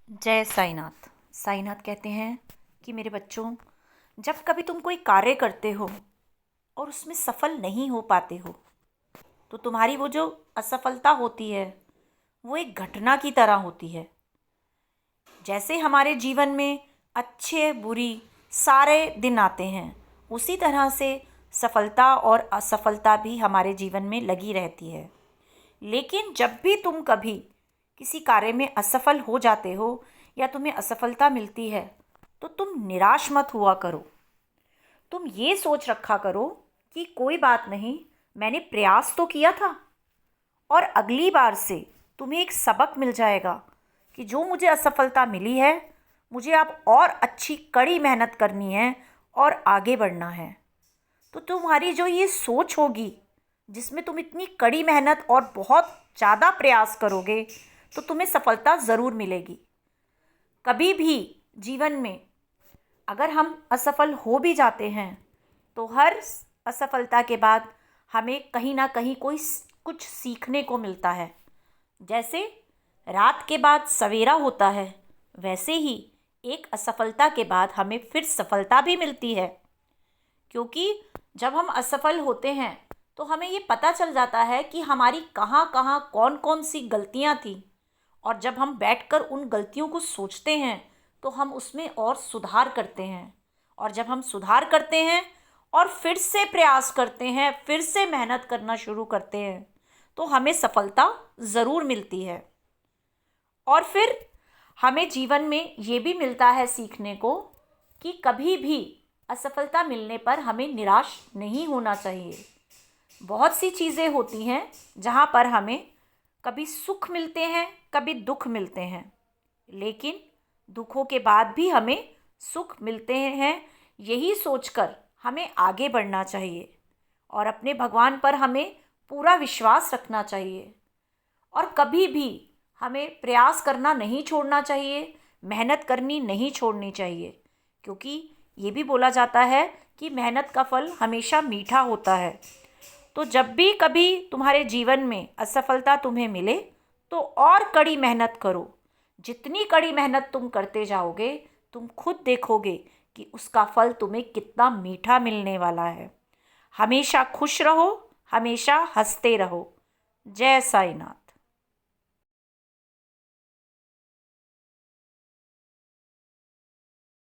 जय साईनाथ। साईनाथ कहते हैं कि मेरे बच्चों, जब कभी तुम कोई कार्य करते हो और उसमें सफल नहीं हो पाते हो तो तुम्हारी वो जो असफलता होती है वो एक घटना की तरह होती है। जैसे हमारे जीवन में अच्छे बुरी सारे दिन आते हैं, उसी तरह से सफलता और असफलता भी हमारे जीवन में लगी रहती है। लेकिन जब भी तुम कभी किसी कार्य में असफल हो जाते हो या तुम्हें असफलता मिलती है तो तुम निराश मत हुआ करो। तुम ये सोच रखा करो कि कोई बात नहीं, मैंने प्रयास तो किया था और अगली बार से तुम्हें एक सबक मिल जाएगा कि जो मुझे असफलता मिली है, मुझे अब और अच्छी कड़ी मेहनत करनी है और आगे बढ़ना है। तो तुम्हारी जो ये सोच होगी जिसमें तुम इतनी कड़ी मेहनत और बहुत ज़्यादा प्रयास करोगे तो तुम्हें सफलता ज़रूर मिलेगी। कभी भी जीवन में अगर हम असफल हो भी जाते हैं तो हर असफलता के बाद हमें कहीं ना कहीं कुछ सीखने को मिलता है। जैसे रात के बाद सवेरा होता है, वैसे ही एक असफलता के बाद हमें फिर सफलता भी मिलती है। क्योंकि जब हम असफल होते हैं तो हमें ये पता चल जाता है कि हमारी कहाँ कहाँ कौन कौन सी गलतियाँ थी, और जब हम बैठकर उन गलतियों को सोचते हैं तो हम उसमें और सुधार करते हैं। और जब हम सुधार करते हैं और फिर से प्रयास करते हैं, फिर से मेहनत करना शुरू करते हैं तो हमें सफलता ज़रूर मिलती है। और फिर हमें जीवन में ये भी मिलता है सीखने को कि कभी भी असफलता मिलने पर हमें निराश नहीं होना चाहिए। बहुत सी चीज़ें होती हैं जहाँ पर हमें कभी सुख मिलते हैं, कभी दुख मिलते हैं, लेकिन दुखों के बाद भी हमें सुख मिलते हैं। यही सोचकर हमें आगे बढ़ना चाहिए और अपने भगवान पर हमें पूरा विश्वास रखना चाहिए। और कभी भी हमें प्रयास करना नहीं छोड़ना चाहिए, मेहनत करनी नहीं छोड़नी चाहिए। क्योंकि ये भी बोला जाता है कि मेहनत का फल हमेशा मीठा होता है। तो जब भी कभी तुम्हारे जीवन में असफलता तुम्हें मिले तो और कड़ी मेहनत करो। जितनी कड़ी मेहनत तुम करते जाओगे, तुम खुद देखोगे कि उसका फल तुम्हें कितना मीठा मिलने वाला है। हमेशा खुश रहो, हमेशा हंसते रहो। जय साईनाथ।